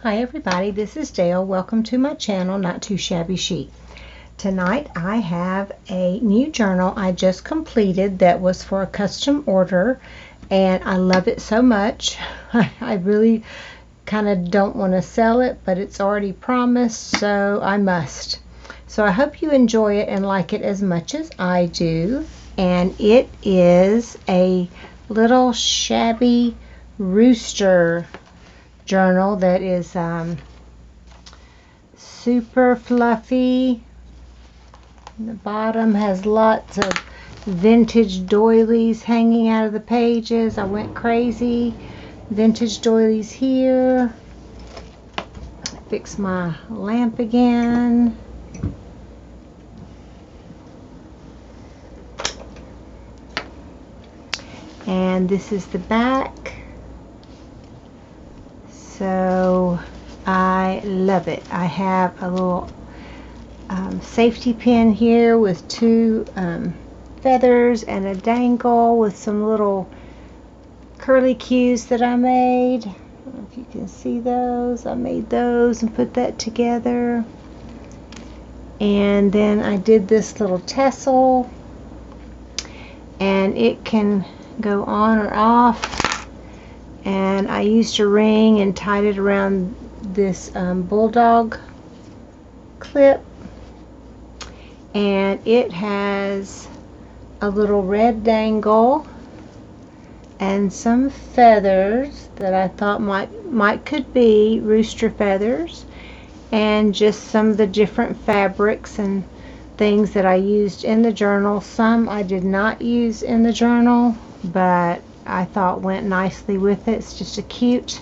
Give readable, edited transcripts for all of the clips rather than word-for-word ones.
Hi everybody, this is Dale. Welcome to my channel, Not Too Shabby Chic. Tonight I have a new journal I just completed that was for a custom order, and I love it so much. I really kind of don't want to sell it, but it's already promised, so I must. So I hope you enjoy it and like it as much as I do. And it is a little shabby rooster journal that is super fluffy. The bottom has lots of vintage doilies hanging out of the pages. I went crazy. Vintage doilies here. Fix my lamp again. And this is the back. So I love it. I have a little safety pin here with two feathers and a dangle with some little curly cues that I made. I don't know if you can see those. I made those and put that together. And then I did this little tassel, and it can go on or off. And I used a ring and tied it around this bulldog clip, and it has a little red dangle and some feathers that I thought could be rooster feathers, and just some of the different fabrics and things that I used in the journal. Some I did not use in the journal, but I thought went nicely with it. It's just a cute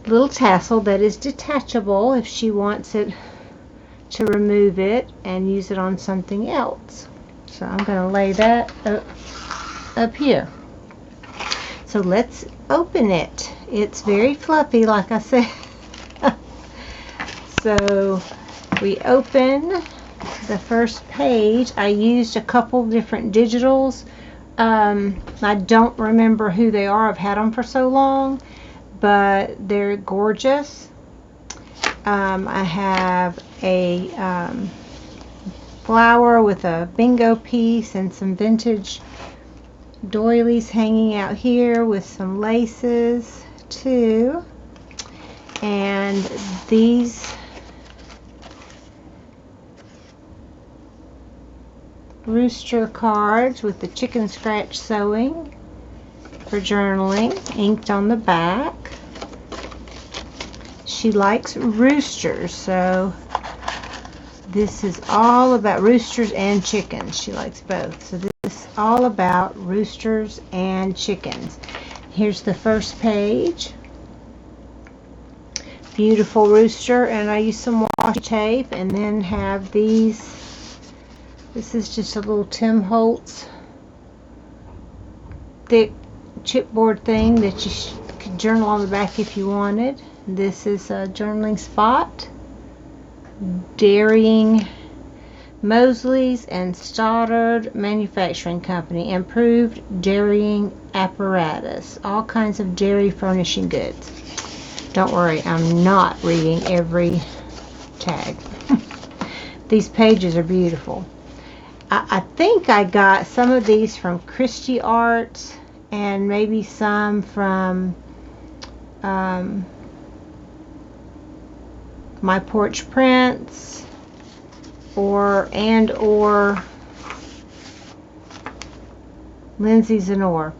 little tassel that is detachable if she wants it to remove it and use it on something else. So I'm going to lay that up here. So let's open it. It's very fluffy, like I said. So we open the first page. I used a couple different digitals. I don't remember who they are. I've had them for so long, but they're gorgeous. I have a flower with a bingo piece and some vintage doilies hanging out here with some laces too. And these rooster cards with the chicken scratch sewing for journaling, inked on the back. She likes roosters, so this is all about roosters and chickens. She likes both. So this is all about roosters and chickens. Here's the first page. Beautiful rooster, and I used some washi tape, and then have these. This is just a little Tim Holtz thick chipboard thing that you could journal on the back if you wanted. This is a journaling spot. Dairying Mosley's and Stoddard Manufacturing Company. Improved dairying apparatus. All kinds of dairy furnishing goods. Don't worry, I'm not reading every tag. These pages are beautiful. I think I got some of these from Christie Arts, and maybe some from My Porch Prints, or Lindsay Zenor.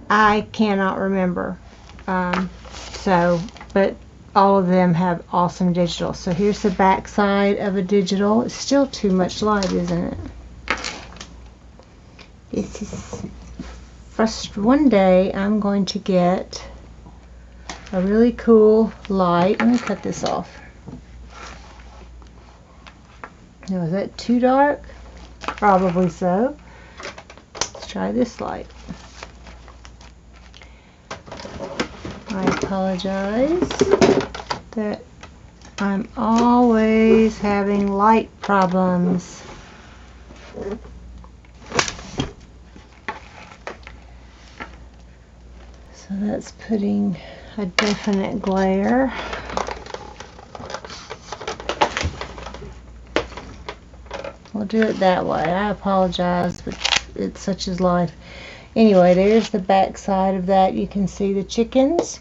I cannot remember. But all of them have awesome digital. So here's the back side of a digital. It's still too much light, isn't it? This is first. One day I'm going to get a really cool light. Let me cut this off. Now, is that too dark? Probably so. Let's try this light. I apologize that I'm always having light problems. So that's putting a definite glare. we'll do it that way. I apologize, but it's such is life. Anyway, there's the back side of that. You can see the chickens.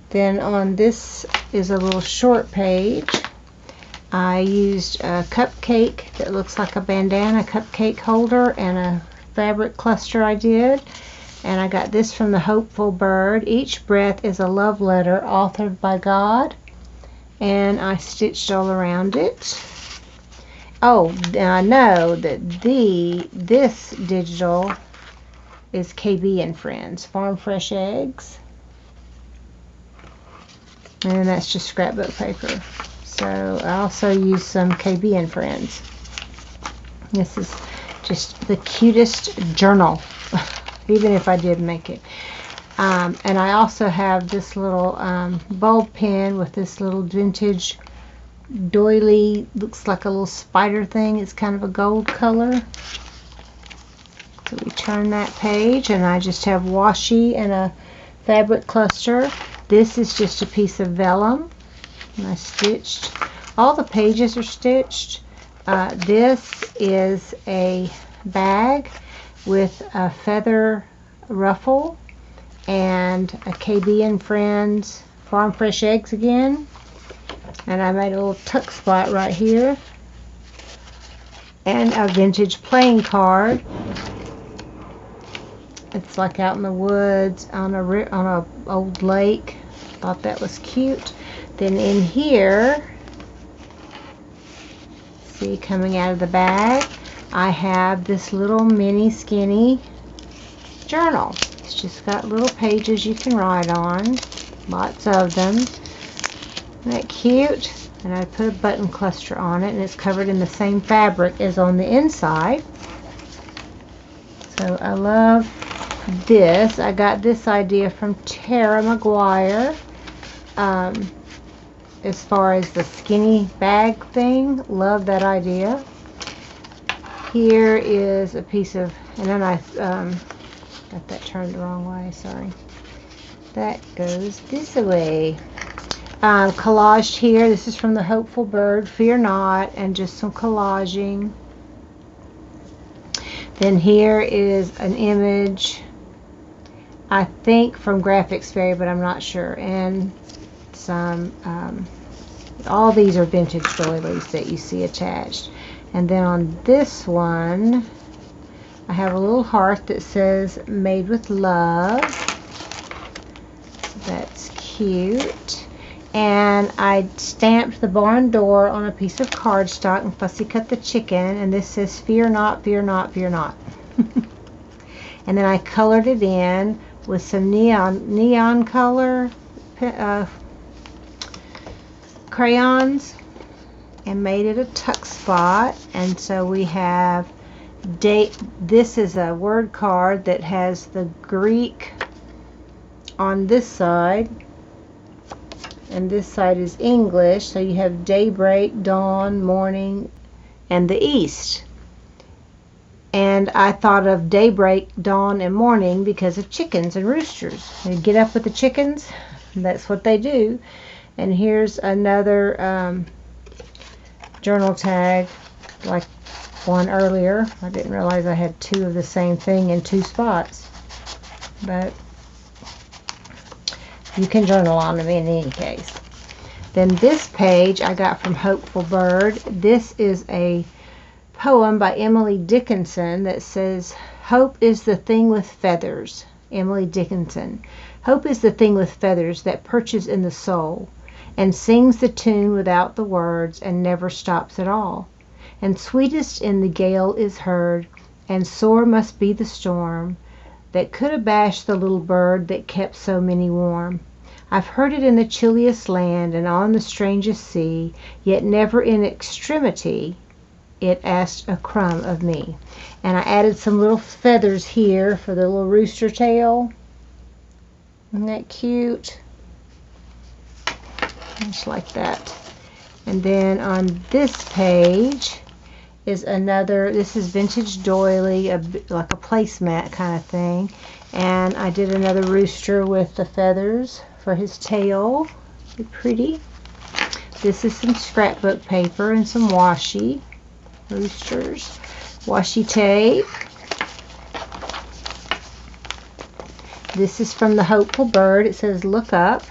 Then on this is a little short page. I used a cupcake that looks like a bandana cupcake holder and a fabric cluster I did. And I got this from the Hopeful Bird. Each breath is a love letter authored by God. And I stitched all around it. Oh, I know that this digital is KB and Friends, Farm Fresh Eggs. And that's just scrapbook paper. So I also used some KB and Friends. This is just the cutest journal, even if I did make it. And I also have this little bulb pen with this little vintage doily, looks like a little spider thing. It's kind of a gold color. So we turn that page, and I just have washi and a fabric cluster. This is just a piece of vellum, and I stitched. All the pages are stitched. This is a bag with a feather ruffle and a KB and Friends Farm Fresh Eggs again. And I made a little tuck spot right here. And a vintage playing card. It's like out in the woods on a old lake. Thought that was cute. Then in here, see, coming out of the bag, I have this little mini skinny journal. It's just got little pages you can write on, lots of them. Isn't that cute? And I put a button cluster on it, and it's covered in the same fabric as on the inside. So I love this. I got this idea from Tara McGuire. As far as the skinny bag thing, love that idea. Here is a piece of, and then I got that turned the wrong way, sorry. That goes this way. Collaged here, this is from the Hopeful Bird, Fear Not, and just some collaging. Then here is an image, I think from Graphics Fairy, but I'm not sure, and some, all these are vintage doilies that you see attached. And then on this one, I have a little heart that says Made with Love. That's cute. And I stamped the barn door on a piece of cardstock and fussy cut the chicken, and this says Fear Not, Fear Not, Fear Not. And then I colored it in with some neon color crayons and made it a tuck spot. And so we have date. This is a word card that has the Greek on this side, and this side is English. So you have daybreak, dawn, morning, and the east. And I thought of daybreak, dawn, and morning because of chickens and roosters. They get up with the chickens, and that's what they do. And here's another journal tag like one earlier. I didn't realize I had two of the same thing in two spots, but you can journal on them in any case. Then this page I got from Hopeful Bird. This is a poem by Emily Dickinson that says, Hope is the thing with feathers. Emily Dickinson. Hope is the thing with feathers that perches in the soul and sings the tune without the words and never stops at all. And sweetest in the gale is heard, and sore must be the storm that could abash the little bird that kept so many warm. I've heard it in the chilliest land and on the strangest sea, yet never in extremity it asked a crumb of me. And I added some little feathers here for the little rooster tail. Isn't that cute? Just like that. And then on this page is another, this is vintage doily, like a placemat kind of thing. And I did another rooster with the feathers for his tail. Pretty. This is some scrapbook paper and some washi. Roosters. washi tape. This is from the Hopeful Bird. It says look up.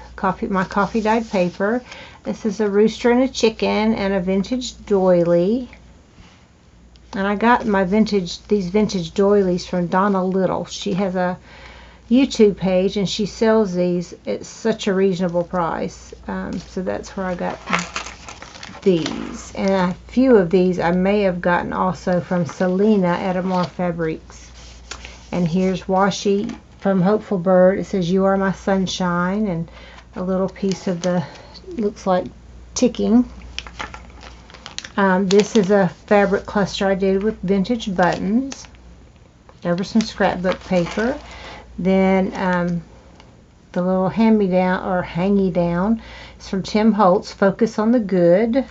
My coffee dyed paper. This is a Rooster and a Chicken and a vintage doily. And I got these vintage doilies from Donna Little. She has a YouTube page and she sells these at such a reasonable price. So that's where I got these. And a few of these I may have gotten also from Selena at Amore Fabrics. And here's washi from Hopeful Bird. It says you are my sunshine, and a little piece of the, looks like ticking. This is a fabric cluster I did with vintage buttons over some scrapbook paper. Then the little hand-me-down or hangy-down is from Tim Holtz, Focus on the Good.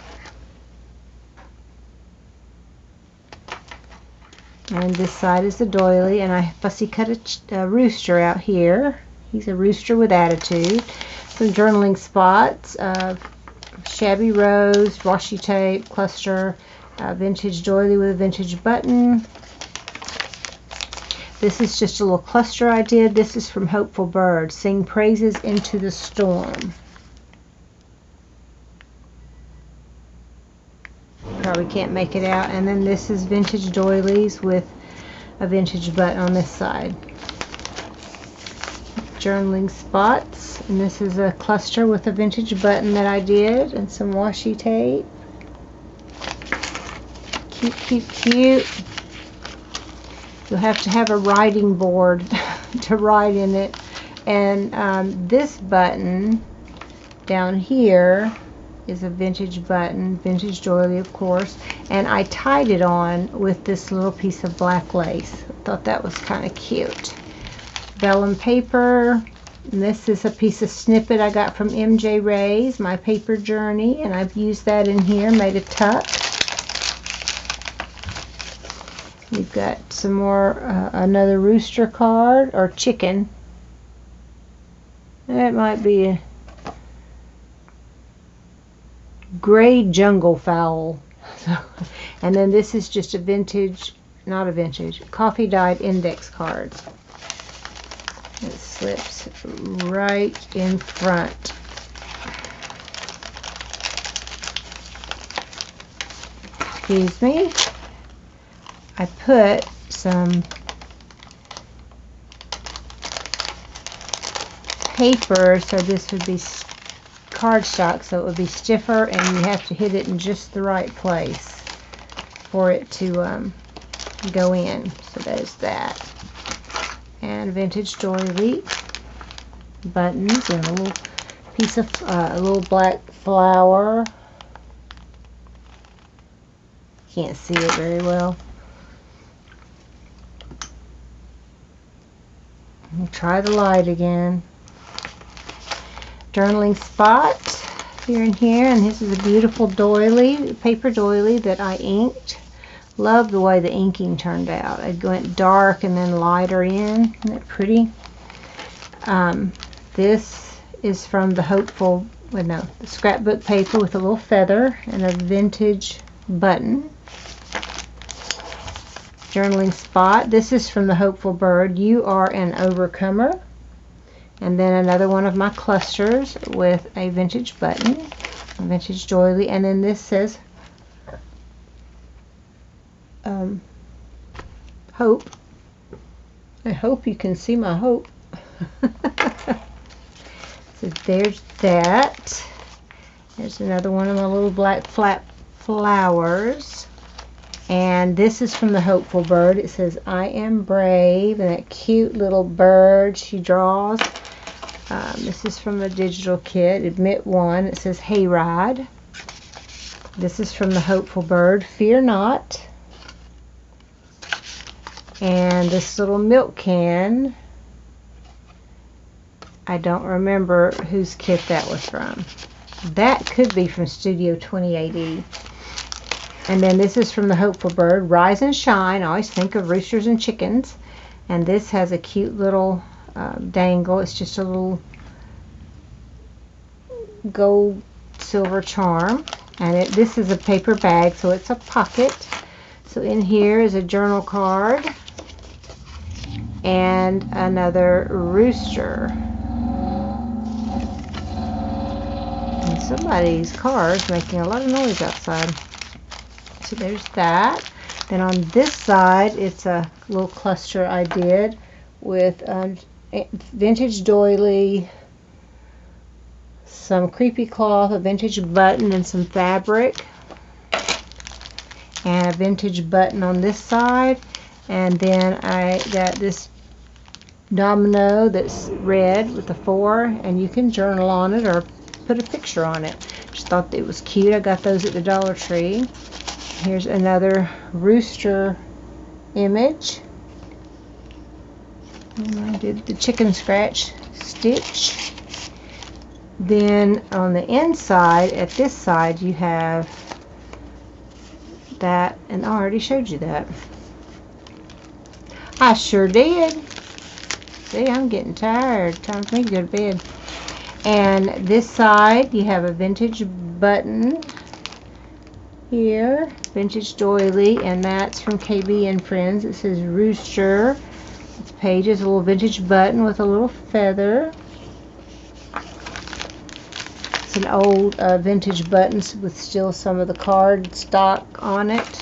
And this side is the doily, and I fussy cut a rooster out here. He's a rooster with attitude. Some journaling spots, Shabby rose, washi tape, cluster, vintage doily with a vintage button. This is just a little cluster I did. This is from Hopeful Bird, Sing Praises into the Storm. Probably can't make it out. And then this is vintage doilies with a vintage button on this side. Journaling spots, and this is a cluster with a vintage button that I did and some washi tape. Cute, cute, cute. You'll have to have a writing board to write in it. And this button down here is a vintage button, vintage doily of course, and I tied it on with this little piece of black lace. I thought that was kind of cute. Vellum paper, and this is a piece of snippet I got from MJ Ray's My Paper Journey, and I've used that in here, made a tuck. We've got some more, another rooster card, or chicken. That might be a gray jungle fowl. And then this is just a vintage, not a vintage, coffee dyed index card. It slips right in front. Excuse me. I put some paper, so this would be cardstock, so it would be stiffer, and you have to hit it in just the right place for it to go in. So there's that. And vintage doily buttons and a little piece of a little black flower. Can't see it very well. We'll try the light again. Journaling spot here and here, and this is a beautiful doily, paper doily that I inked. Love the way the inking turned out. It went dark and then lighter in. Isn't that pretty? This is from the Hopeful, well, no, the scrapbook paper with a little feather and a vintage button. Journaling spot. This is from the Hopeful Bird, You Are an Overcomer. And then another one of my clusters with a vintage button, a vintage doily, and then this says hope. I hope you can see my hope. So there's that. There's another one of my little black flat flowers. And this is from the Hopeful Bird. It says, I am brave, and that cute little bird she draws. This is from a digital kit, Admit One. It says, Hayride. This is from the Hopeful Bird, Fear Not. And this little milk can, I don't remember whose kit that was from. That could be from Studio 2080. And then this is from the Hopeful Bird, Rise and Shine. I always think of Roosters and Chickens. And this has a cute little dangle. It's just a little gold silver charm. And this is a paper bag, so it's a pocket. So in here is a journal card and another rooster. And somebody's car is making a lot of noise outside. So there's that. Then on this side, it's a little cluster I did with vintage doily, some creepy cloth, a vintage button, and some fabric. And a vintage button on this side. And then I got this domino that's red with a 4, and you can journal on it or put a picture on it. Just thought it was cute. I got those at the Dollar Tree. Here's another rooster image. And I did the chicken scratch stitch. Then on the inside, at this side, you have that, and I already showed you that. I sure did. See, I'm getting tired. Time for me to go to bed. And this side, you have a vintage button here, vintage doily, and that's from KB and Friends. It says Rooster. This page is a little vintage button with a little feather. It's an old vintage button with still some of the card stock on it.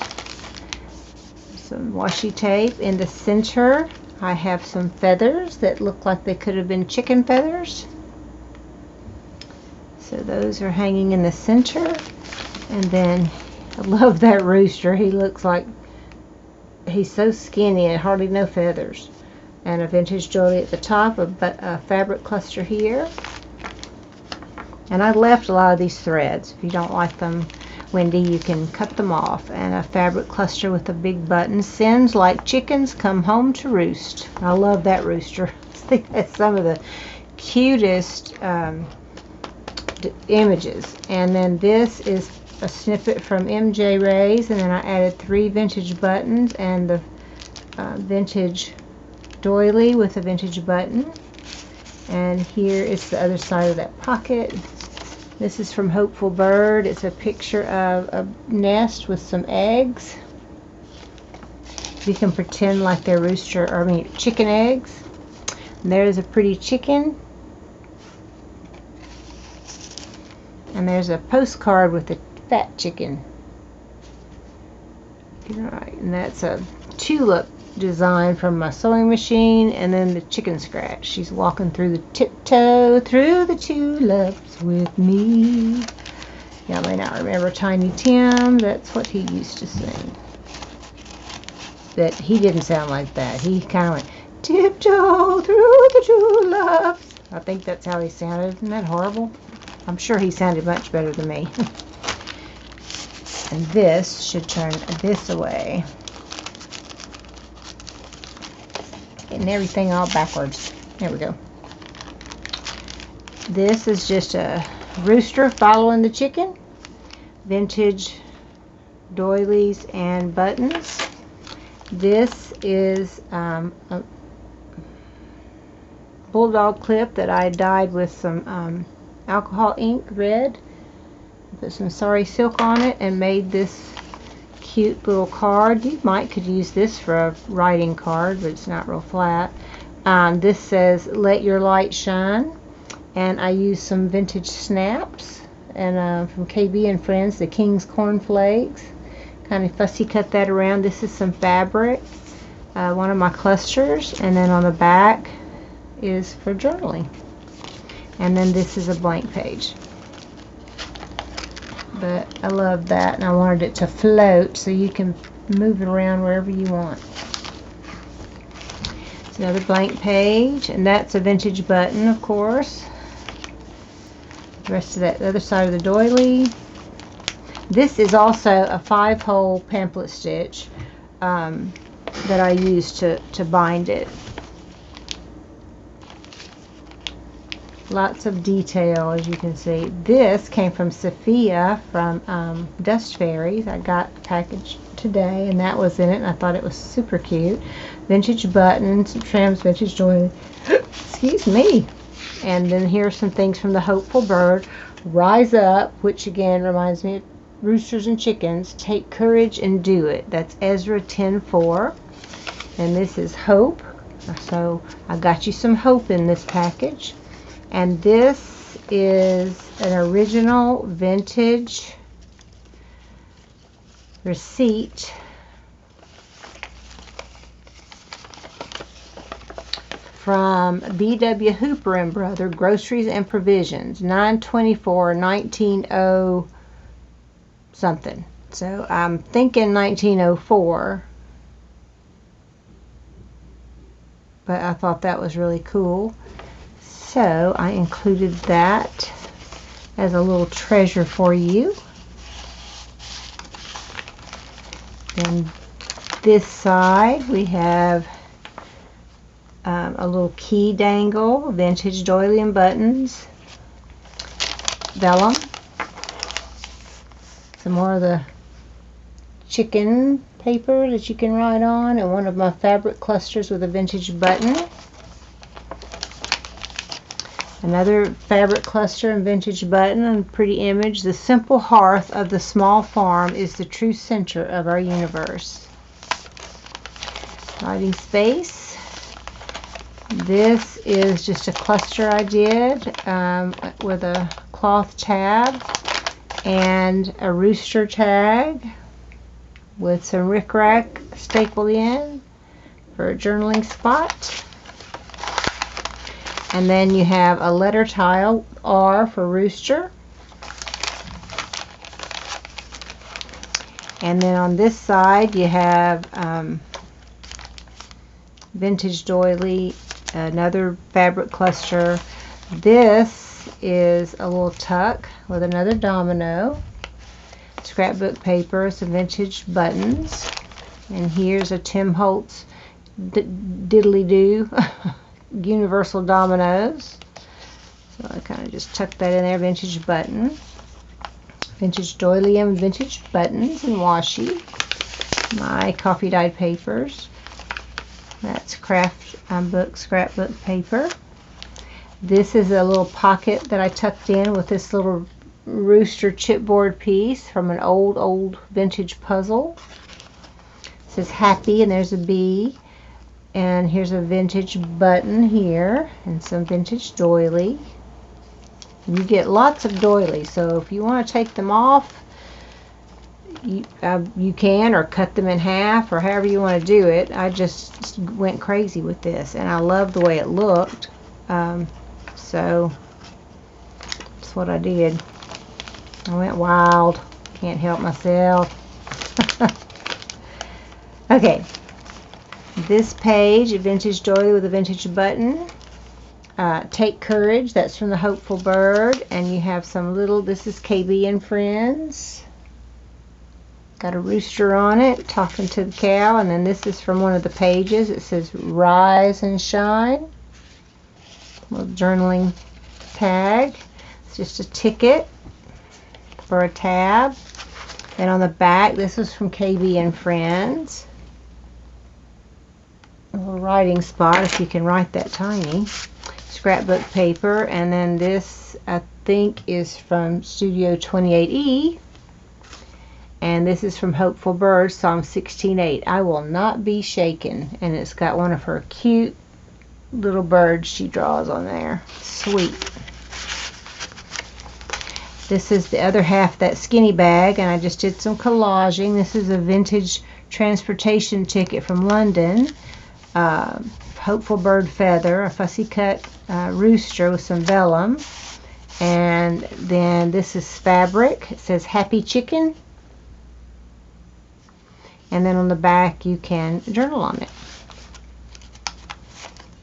Some washi tape. In the center, I have some feathers that look like they could have been chicken feathers. So those are hanging in the center. And then I love that rooster. He looks like he's so skinny and hardly no feathers. And a vintage doily at the top, a fabric cluster here. And I left a lot of these threads. If you don't like them, Wendy, you can cut them off. And a fabric cluster with a big button. Sins like chickens come home to roost. I love that rooster. I think that's some of the cutest images. And then this is a snippet from MJ Ray's, and then I added 3 vintage buttons and the vintage doily with a vintage button. And here is the other side of that pocket. This is from Hopeful Bird. It's a picture of a nest with some eggs. You can pretend like they're chicken eggs. And there's a pretty chicken. And there's a postcard with a fat chicken. Right, and that's a tulip design from my sewing machine, and then the chicken scratch. She's walking through the tiptoe through the tulips with me. Y'all may not remember Tiny Tim. That's what he used to sing. But he didn't sound like that. He kind of went tiptoe through the tulips. I think that's how he sounded. Isn't that horrible? I'm sure he sounded much better than me. And this should turn this away. Getting everything all backwards. There we go. This is just a rooster following the chicken. Vintage doilies and buttons. This is a bulldog clip that I dyed with some alcohol ink red. Put some sari silk on it and made this cute little card. You could use this for a writing card, but it's not real flat. This says let your light shine, and I used some vintage snaps and from KB and Friends, the King's Corn Flakes. Kind of fussy cut that around. This is some fabric, one of my clusters, and then on the back is for journaling. And then this is a blank page. But I love that, and I wanted it to float so you can move it around wherever you want. It's another blank page, and that's a vintage button, of course. The rest of that, the other side of the doily. This is also a 5-hole pamphlet stitch that I used to bind it. Lots of detail, as you can see. This came from Sophia from Dust Fairies. I got a package today, and that was in it, and I thought it was super cute. Vintage buttons, trims, vintage doily. Excuse me. And then here's some things from the Hopeful Bird. Rise Up, which again reminds me of Roosters and Chickens, Take Courage and Do It. That's Ezra 10:4. And this is hope. So I got you some hope in this package. And this is an original vintage receipt from B.W. Hooper and Brother, Groceries and Provisions, 9/24/1900 something. So I'm thinking 1904, but I thought that was really cool. So I included that as a little treasure for you. Then this side we have a little key dangle, vintage doily and buttons, vellum, some more of the chicken paper that you can write on, and one of my fabric clusters with a vintage button. Another fabric cluster and vintage button and pretty image. The simple hearth of the small farm is the true center of our universe. Writing space. This is just a cluster I did with a cloth tab and a rooster tag with some rickrack stapled in for a journaling spot. And then you have a letter tile, R for rooster. And then on this side you have vintage doily, another fabric cluster. This is a little tuck with another domino, scrapbook paper, some vintage buttons, and here's a Tim Holtz diddly-do universal dominoes. So I kind of just tucked that in there, vintage button, vintage doily and vintage buttons and washi. My coffee dyed papers. That's craft book scrapbook paper. This is a little pocket that I tucked in with this little rooster chipboard piece from an old vintage puzzle. It says happy and there's a bee. And here's a vintage button here and some vintage doily. You get lots of doilies, so if you want to take them off, you can, or cut them in half, or however you want to do it. I just went crazy with this, and I love the way it looked. So that's what I did. I went wild. Can't help myself. Okay. This page, a vintage doily with a vintage button. Take Courage, that's from the Hopeful Bird. And you have some little, this is KB and Friends. Got a rooster on it talking to the cow. And then this is from one of the pages. It says Rise and Shine. Little journaling tag. It's just a ticket for a tab. And on the back, this is from KB and Friends. A little writing spot if you can write that tiny. Scrapbook paper. And then this I think is from Studio 28E. And this is from Hopeful Bird, Psalm 16:8. I will not be shaken. And it's got one of her cute little birds she draws on there. Sweet. This is the other half of that skinny bag, and I just did some collaging. This is a vintage transportation ticket from London. Hopeful Bird feather, a fussy cut rooster with some vellum. And then this is fabric. It says Happy Chicken. And then on the back you can journal on it.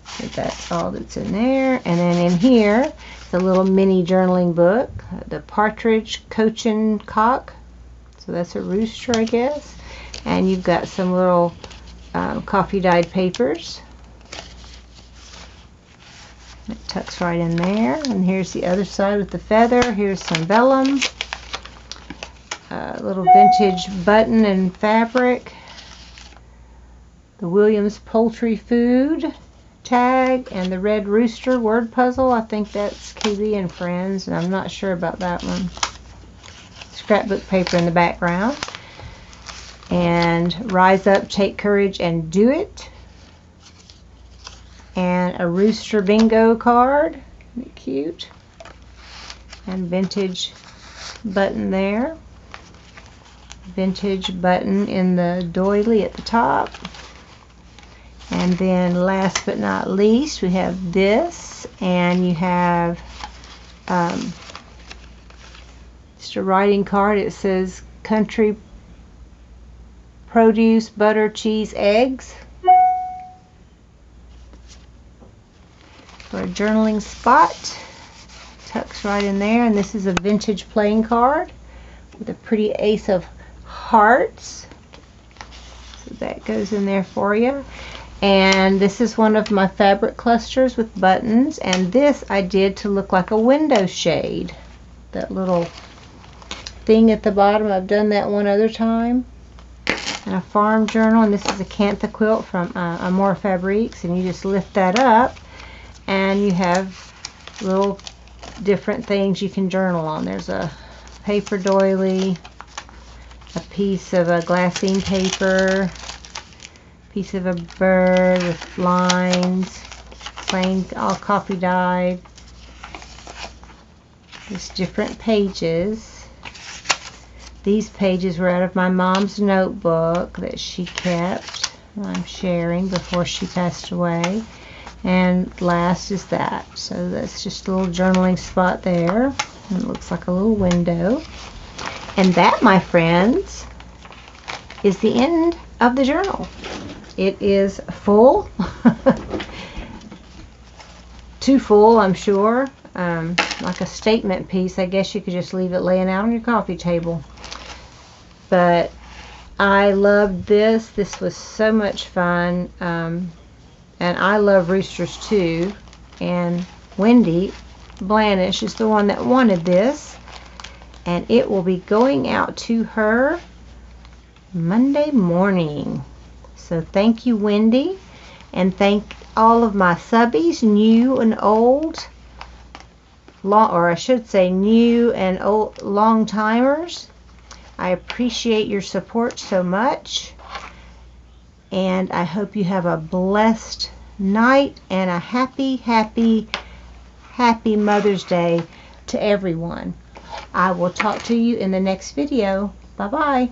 So that's all that's in there. And then in here, the little mini journaling book, the Partridge Cochin Cock. So that's a rooster, I guess. And you've got some little coffee dyed papers. It tucks right in there. And here's the other side with the feather. Here's some vellum. Little vintage button and fabric. The Williams Poultry Food tag and the Red Rooster word puzzle. I think that's KB and Friends, and I'm not sure about that one. scrapbook paper in the background. And Rise Up, Take Courage, and Do It. And a Rooster bingo card. Isn't it cute? And vintage button there. Vintage button in the doily at the top. And then last but not least, we have this, and you have just a writing card. It says country produce, butter, cheese, eggs. For a journaling spot. Tucks right in there. And this is a vintage playing card with a pretty ace of hearts. So that goes in there for you. And this is one of my fabric clusters with buttons, and this I did to look like a window shade. That little thing at the bottom, I've done that one other time. And a farm journal, and this is a Cantha quilt from Amore Fabriques, and you just lift that up and you have little different things you can journal on. There's a paper doily, a piece of a glassine paper, piece of a bird with lines, plain, all coffee dyed. Just different pages. These pages were out of my mom's notebook that she kept. I'm sharing before she passed away. And last is that. So that's just a little journaling spot there. And it looks like a little window. And that, my friends, is the end of the journal. It is full. Too full, I'm sure. Like a statement piece. I guess you could just leave it laying out on your coffee table. But I loved this. This was so much fun. And I love Roosters too. And Wendy Blanish is the one that wanted this. And it will be going out to her Monday morning. So thank you, Wendy, and thank all of my subbies, new and old, or I should say new and old long timers. I appreciate your support so much, and I hope you have a blessed night and a happy, happy, happy Mother's Day to everyone. I will talk to you in the next video. Bye-bye.